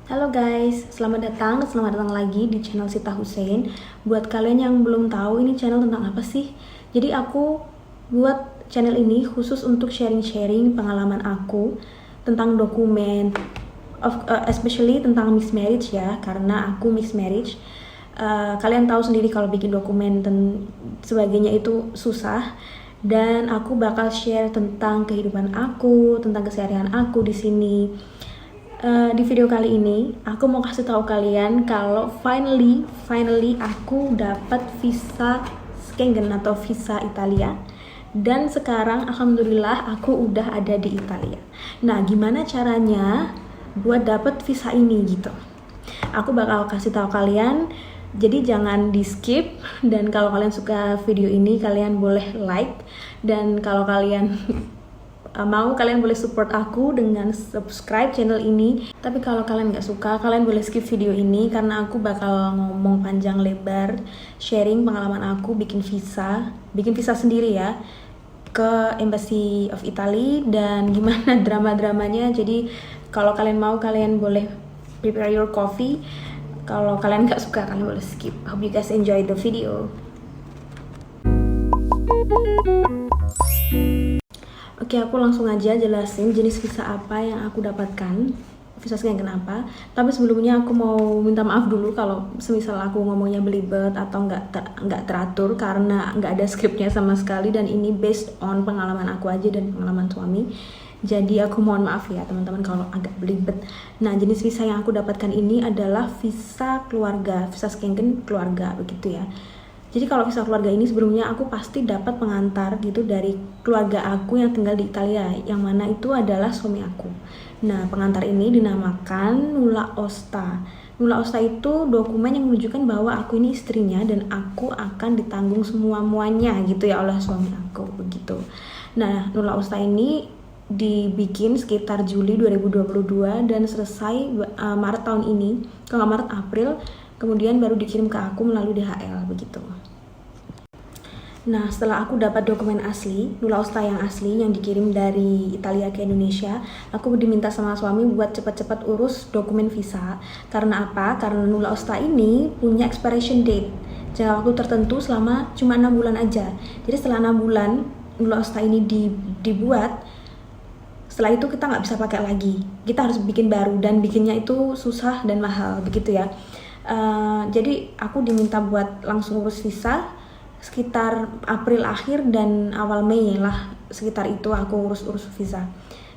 Halo guys, selamat datang lagi di channel Sita Hussein. Buat kalian yang belum tahu ini channel tentang apa sih? Jadi aku buat channel ini khusus untuk sharing-sharing pengalaman aku tentang dokumen, especially tentang mixed marriage ya, karena aku mixed marriage. Kalian tahu sendiri kalau bikin dokumen dan sebagainya itu susah. Dan aku bakal share tentang kehidupan aku, tentang keseharian aku di sini. Di video kali ini aku mau kasih tahu kalian kalau finally aku dapat visa Schengen atau visa Italia, dan sekarang alhamdulillah aku udah ada di Italia. Nah, gimana caranya buat dapat visa ini gitu? Aku bakal kasih tahu kalian, jadi jangan di skip. Dan kalau kalian suka video ini kalian boleh like, dan kalau kalian mau, kalian boleh support aku dengan subscribe channel ini. Tapi kalau kalian nggak suka, kalian boleh skip video ini karena aku bakal ngomong panjang lebar, sharing pengalaman aku bikin visa sendiri ya, ke Embassy of Italy dan gimana drama-dramanya. Jadi kalau kalian mau, kalian boleh prepare your coffee. Kalau kalian nggak suka, kalian boleh skip. Hope you guys enjoy the video. Oke, aku langsung aja jelasin jenis visa apa yang aku dapatkan, visa Schengen kenapa. Tapi sebelumnya aku mau minta maaf dulu kalau semisal aku ngomongnya belibet atau nggak teratur, karena nggak ada skripnya sama sekali dan ini based on pengalaman aku aja dan pengalaman suami. Jadi aku mohon maaf ya teman-teman kalau agak belibet. Nah, jenis visa yang aku dapatkan ini adalah visa keluarga, visa Schengen keluarga begitu ya. Jadi kalau visa keluarga ini sebelumnya aku pasti dapat pengantar gitu dari keluarga aku yang tinggal di Italia, yang mana itu adalah suami aku. Nah, pengantar ini dinamakan Nulla Osta. Nulla Osta itu dokumen yang menunjukkan bahwa aku ini istrinya dan aku akan ditanggung semua-muanya gitu ya oleh suami aku begitu. Nah, Nulla Osta ini dibikin sekitar Juli 2022 dan selesai Maret tahun ini, kalau nggak Maret April, kemudian baru dikirim ke aku melalui DHL begitu. Nah, setelah aku dapat dokumen asli, Nulla Osta yang asli yang dikirim dari Italia ke Indonesia, aku diminta sama suami buat cepat-cepat urus dokumen visa. Karena apa? Karena Nulla Osta ini punya expiration date, jangka waktu tertentu selama cuma 6 bulan aja. Jadi setelah 6 bulan Nulla Osta ini dibuat, setelah itu kita nggak bisa pakai lagi, kita harus bikin baru, dan bikinnya itu susah dan mahal begitu ya. Jadi aku diminta buat langsung urus visa sekitar April akhir dan awal Mei lah, sekitar itu aku urus visa.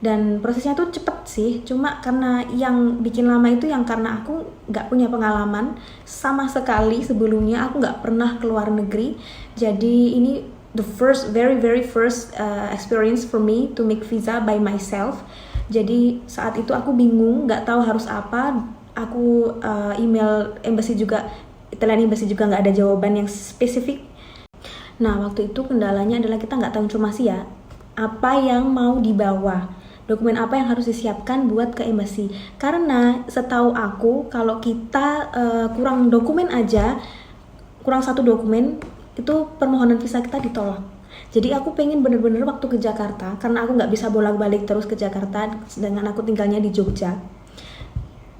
Dan prosesnya tuh cepet sih, cuma karena yang bikin lama itu yang karena aku nggak punya pengalaman sama sekali sebelumnya, aku nggak pernah keluar negeri. Jadi ini the very first experience for me to make visa by myself. Jadi saat itu aku bingung, nggak tahu harus apa. Aku email embassy juga, Italian embassy juga nggak ada jawaban yang spesifik. Nah, waktu itu kendalanya adalah kita nggak tahu informasi ya, apa yang mau dibawa, dokumen apa yang harus disiapkan buat ke embassy. Karena setahu aku kalau kita kurang dokumen aja, kurang satu dokumen, itu permohonan visa kita ditolak. Jadi aku pengen bener-bener waktu ke Jakarta, karena aku nggak bisa bolak-balik terus ke Jakarta dengan aku tinggalnya di Jogja,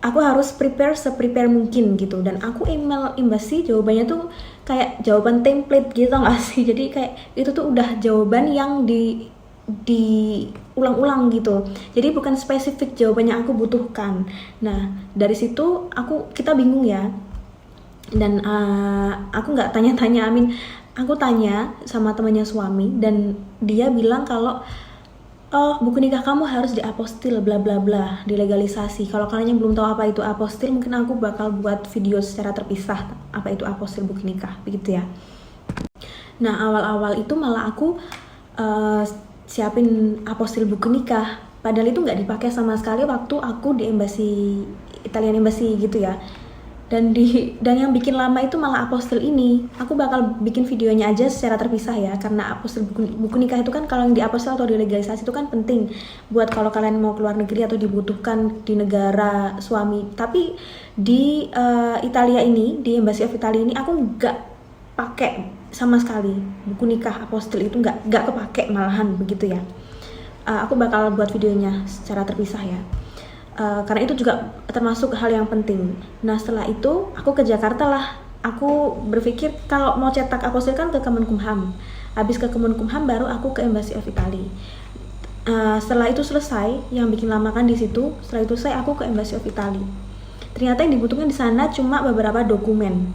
aku harus seprepare mungkin gitu. Dan aku email embassy, jawabannya tuh kayak jawaban template gitu nggak sih. Jadi kayak itu tuh udah jawaban yang diulang-ulang gitu, jadi bukan spesifik jawabannya aku butuhkan. Nah, dari situ kita bingung ya. Dan aku nggak tanya-tanya, aku tanya sama temannya suami, dan dia bilang kalau buku nikah kamu harus diapostil bla bla bla, dilegalisasi. Kalau kalian yang belum tahu apa itu apostil, mungkin aku bakal buat video secara terpisah apa itu apostil buku nikah begitu ya. Nah, awal-awal itu malah aku siapin apostil buku nikah, padahal itu nggak dipakai sama sekali waktu aku di embassy, Italian embassy gitu ya. Dan yang bikin lama itu malah apostil ini. Aku bakal bikin videonya aja secara terpisah ya, karena apostil buku nikah itu kan kalau yang di apostil atau dilegalisasi itu kan penting buat kalau kalian mau keluar negeri atau dibutuhkan di negara suami. Tapi di Italia ini, di Embassy of Italy ini, aku nggak pakai sama sekali buku nikah apostil itu, nggak kepake malahan begitu ya. Aku bakal buat videonya secara terpisah ya. karena itu juga termasuk hal yang penting. Nah setelah itu aku ke Jakarta lah. Aku berpikir kalau mau cetak apostil kan ke Kemenkumham. Habis ke Kemenkumham baru aku ke Embassy of Italy. Setelah itu selesai, yang bikin lama kan di situ. Setelah itu aku ke Embassy of Italy. Ternyata yang dibutuhkan di sana cuma beberapa dokumen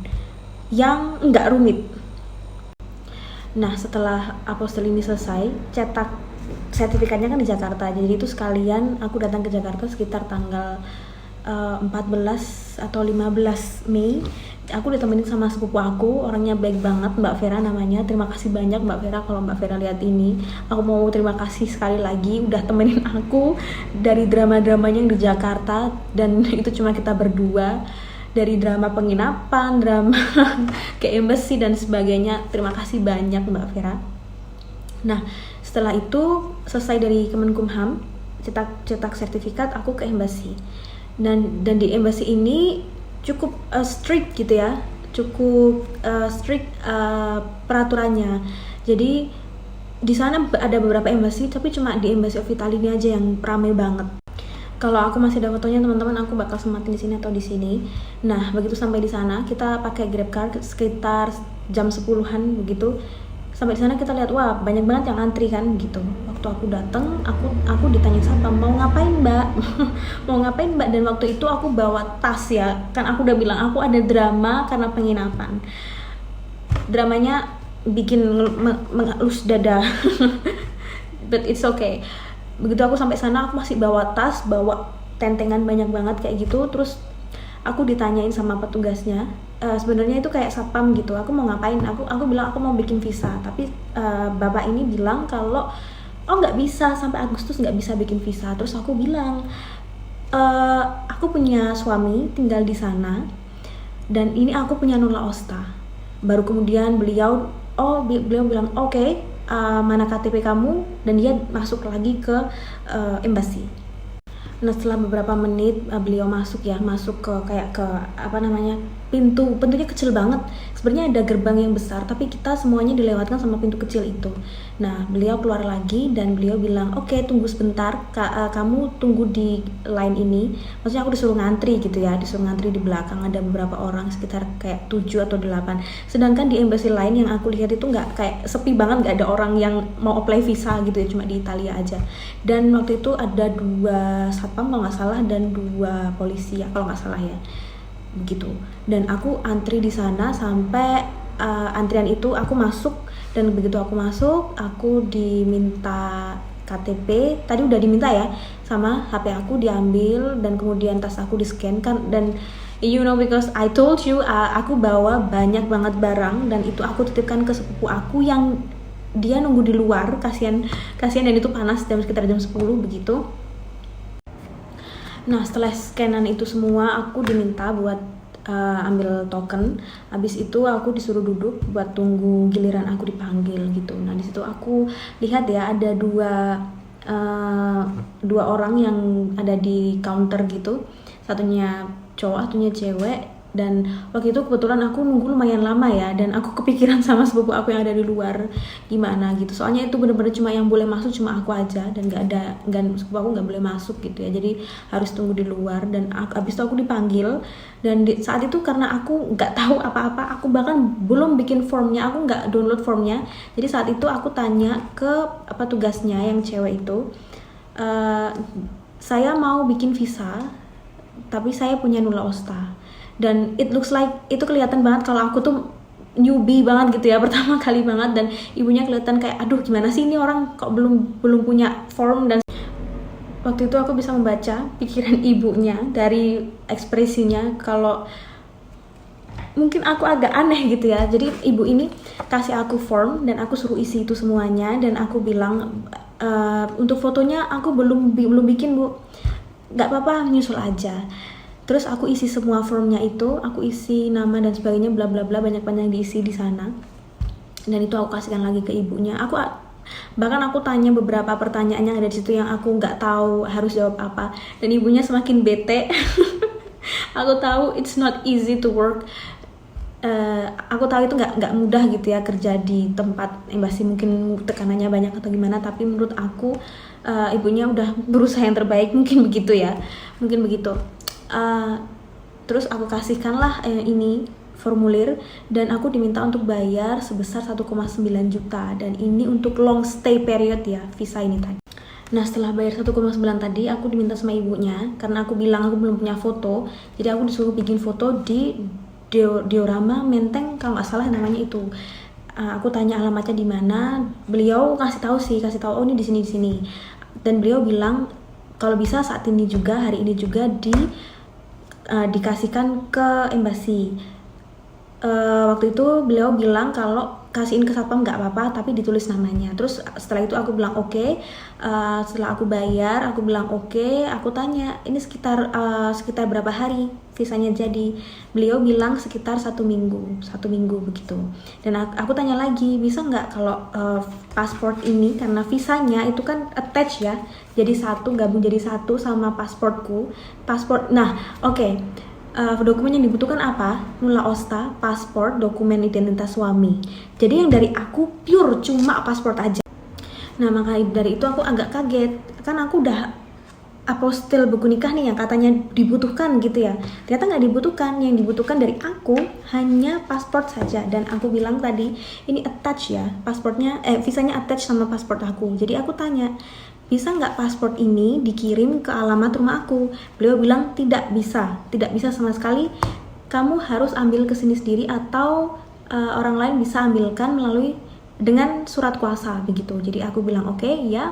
yang nggak rumit. Nah setelah apostil ini selesai, cetak sertifikatnya kan di Jakarta. Jadi itu sekalian aku datang ke Jakarta sekitar tanggal 14 atau 15 Mei. Aku ditemenin sama sepupu aku, orangnya baik banget, Mbak Vera namanya. Terima kasih banyak Mbak Vera kalau Mbak Vera lihat ini. Aku mau terima kasih sekali lagi udah temenin aku dari drama-dramanya yang di Jakarta, dan itu cuma kita berdua. Dari drama penginapan, drama ke embassy dan sebagainya. Terima kasih banyak Mbak Vera. Nah, setelah itu selesai dari Kemenkumham, cetak sertifikat, aku ke embassy. Dan di embassy ini cukup strict gitu ya, cukup strict peraturannya. Jadi di sana ada beberapa embassy, tapi cuma di Embassy of Italy ini aja yang ramai banget. Kalau aku masih ada fotonya teman-teman, aku bakal sematin di sini atau di sini. Nah begitu sampai di sana, kita pakai Grab car sekitar jam 10-an begitu. Sampai di sana kita lihat, wah banyak banget yang antri kan gitu. Waktu aku datang, aku ditanya siapa, mau ngapain mbak? Mau ngapain mbak? Dan waktu itu aku bawa tas ya, kan aku udah bilang aku ada drama karena penginapan. Dramanya bikin mengelus dada. But it's okay. Begitu aku sampai sana, aku masih bawa tas, bawa tentengan banyak banget kayak gitu. Terus aku ditanyain sama petugasnya, sebenarnya itu kayak satpam gitu, aku mau ngapain? Aku bilang aku mau bikin visa, tapi bapak ini bilang kalau nggak bisa, sampai Agustus nggak bisa bikin visa. Terus aku bilang, aku punya suami tinggal di sana dan ini aku punya nula osta. Baru kemudian beliau bilang oke, mana KTP kamu, dan dia masuk lagi ke embassy. Nah setelah beberapa menit beliau masuk ke kayak ke pintunya kecil banget. Sebenarnya ada gerbang yang besar, tapi kita semuanya dilewatkan sama pintu kecil itu. Nah beliau keluar lagi dan beliau bilang, oke, tunggu sebentar, kamu tunggu di line ini. Maksudnya aku disuruh ngantri gitu ya, disuruh ngantri di belakang. Ada beberapa orang sekitar kayak 7 atau 8. Sedangkan di embassy lain yang aku lihat itu nggak, kayak sepi banget, nggak ada orang yang mau apply visa gitu ya, cuma di Italia aja. Dan waktu itu ada 2 satpam kalau nggak salah dan 2 polisi ya kalau nggak salah ya, begitu. Dan aku antri di sana sampai antrian itu aku masuk. Dan begitu aku masuk, aku diminta KTP, tadi udah diminta ya, sama HP aku diambil, dan kemudian tas aku di-scan kan. Dan you know, because I told you, aku bawa banyak banget barang, dan itu aku titipkan ke sepupu aku yang dia nunggu di luar, kasihan, dan itu panas, sekitar jam 10 begitu. Nah setelah scanan itu semua, aku diminta buat ambil token. Habis itu aku disuruh duduk buat tunggu giliran aku dipanggil gitu. Nah di situ aku lihat ya, ada dua orang yang ada di counter gitu, satunya cowok, satunya cewek. Dan waktu itu kebetulan aku nunggu lumayan lama ya, dan aku kepikiran sama sepupu aku yang ada di luar gimana gitu. Soalnya itu bener-bener cuma yang boleh masuk cuma aku aja, dan sepupu aku nggak boleh masuk gitu ya. Jadi harus tunggu di luar. Dan abis itu aku dipanggil, dan saat itu karena aku nggak tahu apa-apa, aku bahkan belum bikin formnya, aku nggak download formnya. Jadi saat itu aku tanya ke tugasnya yang cewek itu, saya mau bikin visa, tapi saya punya nula osta. Dan it looks like, itu kelihatan banget kalau aku tuh newbie banget gitu ya, pertama kali banget. Dan ibunya kelihatan kayak, aduh gimana sih ini orang kok belum punya form. Dan waktu itu aku bisa membaca pikiran ibunya dari ekspresinya, kalau mungkin aku agak aneh gitu ya. Jadi ibu ini kasih aku form dan aku suruh isi itu semuanya, dan aku bilang, untuk fotonya aku belum bikin bu, nggak apa-apa, nyusul aja. Terus aku isi semua formnya itu, aku isi nama dan sebagainya, bla bla bla, banyak-banyak diisi di sana. Dan itu aku kasihkan lagi ke ibunya. Bahkan aku tanya beberapa pertanyaan yang ada di situ yang aku nggak tahu harus jawab apa, dan ibunya semakin bete. Aku tahu it's not easy to work. Aku tahu itu nggak mudah gitu ya kerja di tempat embassy, mungkin tekanannya banyak atau gimana, tapi menurut aku ibunya udah berusaha yang terbaik, mungkin begitu ya. mungkin begitu. Terus aku kasihkanlah ini formulir, dan aku diminta untuk bayar sebesar 1,9 juta, dan ini untuk long stay period ya, visa ini tadi. Nah, setelah bayar 1,9 tadi, aku diminta sama ibunya, karena aku bilang aku belum punya foto, jadi aku disuruh bikin foto di diorama Menteng kalau nggak salah namanya itu. Aku tanya alamatnya di mana, beliau kasih tahu oh ini di sini, dan beliau bilang kalau bisa saat ini juga, hari ini juga dikasihkan ke embasi. Waktu itu beliau bilang kalau kasihin ke satpam nggak apa-apa, tapi ditulis namanya. Terus setelah itu aku bilang oke. Setelah aku bayar, aku bilang oke. Aku tanya ini sekitar berapa hari visanya jadi. Beliau bilang sekitar 1 minggu begitu. Dan aku tanya lagi, bisa nggak kalau paspor ini, karena visanya itu kan attach ya, jadi gabung jadi satu sama pasportku. Dokumen yang dibutuhkan apa? Nula osta, paspor, dokumen identitas suami. Jadi yang dari aku pure cuma paspor aja. Nah, maka dari itu aku agak kaget, kan aku udah apostil buku nikah nih yang katanya dibutuhkan gitu ya. Ternyata nggak dibutuhkan, yang dibutuhkan dari aku hanya paspor saja. Dan aku bilang tadi ini attach ya, visanya attach sama paspor aku. Jadi aku tanya, bisa nggak paspor ini dikirim ke alamat rumah aku? Beliau bilang tidak bisa sama sekali. Kamu harus ambil ke sini sendiri, atau orang lain bisa ambilkan dengan surat kuasa begitu. Jadi aku bilang oke, ya,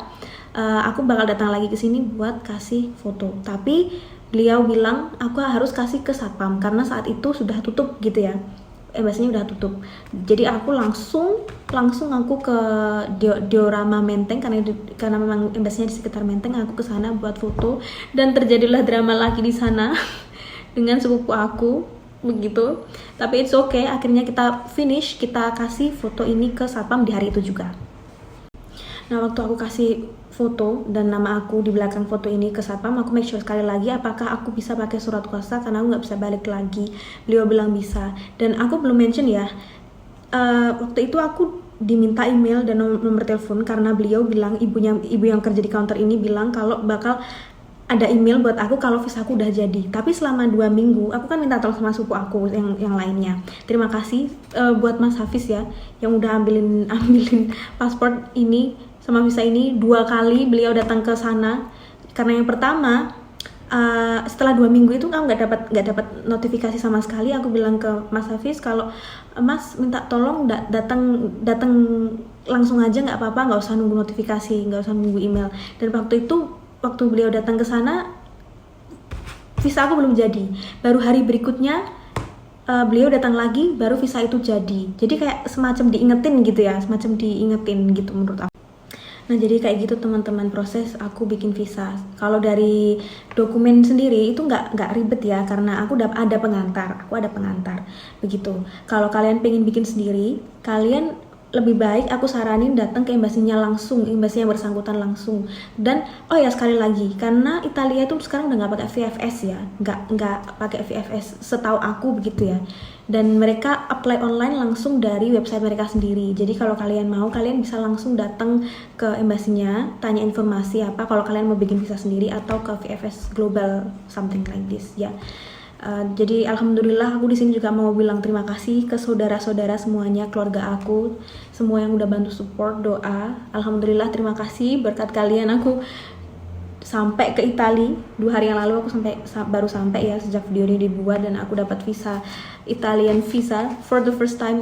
aku bakal datang lagi ke sini buat kasih foto. Tapi beliau bilang aku harus kasih ke satpam karena saat itu sudah tutup gitu ya. Embasinya udah tutup. Jadi aku langsung aku ke diorama Menteng, karena memang embasinya di sekitar Menteng. Aku ke sana buat foto, dan terjadilah drama lagi di sana dengan sepupu aku begitu. Tapi it's okay, akhirnya kita kasih foto ini ke satpam di hari itu juga. Nah, waktu aku kasih foto dan nama aku di belakang foto ini ke satpam, aku make sure sekali lagi apakah aku bisa pakai surat kuasa, karena aku nggak bisa balik lagi. Beliau bilang bisa, dan aku belum mention ya, waktu itu aku diminta email dan nomor telepon, karena beliau bilang, ibu yang kerja di counter ini bilang kalau bakal ada email buat aku kalau visa aku udah jadi. Tapi selama 2 minggu aku kan minta tolong sama sepupu aku yang lainnya. Terima kasih buat Mas Hafiz ya, yang udah ambilin paspor ini sama visa ini 2 kali. Beliau datang ke sana, karena yang pertama setelah 2 minggu itu aku nggak dapat notifikasi sama sekali. Aku bilang ke Mas Hafiz kalau Mas minta tolong datang langsung aja, nggak apa-apa, nggak usah nunggu notifikasi, nggak usah nunggu email. Dan waktu beliau datang ke sana, visa aku belum jadi. Baru hari berikutnya beliau datang lagi, baru visa itu jadi. Jadi kayak semacam diingetin gitu ya, gitu menurut aku. Nah, jadi kayak gitu teman-teman proses aku bikin visa. Kalau dari dokumen sendiri itu nggak ribet ya, karena aku ada pengantar. Begitu. Kalau kalian pengen bikin sendiri, kalian lebih baik aku saranin datang ke embasinya yang bersangkutan langsung. Dan sekali lagi, karena Italia itu sekarang udah nggak pakai VFS ya, nggak pakai VFS setahu aku begitu ya. Dan mereka apply online langsung dari website mereka sendiri. Jadi kalau kalian mau, kalian bisa langsung datang ke embasinya, tanya informasi apa kalau kalian mau bikin visa sendiri, atau ke VFS Global something like this ya. Jadi alhamdulillah aku di sini juga mau bilang terima kasih ke saudara-saudara semuanya, keluarga aku, semua yang udah bantu support doa. Alhamdulillah, terima kasih, berkat kalian aku sampai ke Italia. 2 hari yang lalu aku baru sampai ya, sejak video ini dibuat, dan aku dapat visa Italian visa for the first time,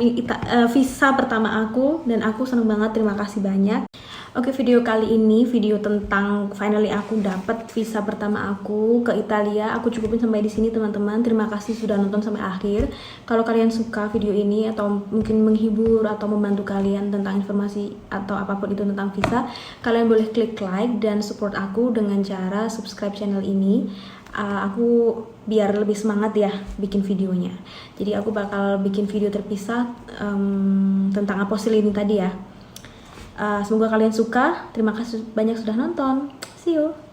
visa pertama aku, dan aku seneng banget. Terima kasih banyak. Oke, video kali ini video tentang finally aku dapat visa pertama aku ke Italia. Aku cukupin sampai di sini teman-teman. Terima kasih sudah nonton sampai akhir. Kalau kalian suka video ini atau mungkin menghibur atau membantu kalian tentang informasi atau apapun itu tentang visa, kalian boleh klik like dan support aku dengan cara subscribe channel ini. Aku biar lebih semangat ya bikin videonya. Jadi aku bakal bikin video terpisah tentang apostil ini tadi ya. Semoga kalian suka. Terima kasih banyak sudah nonton. See you.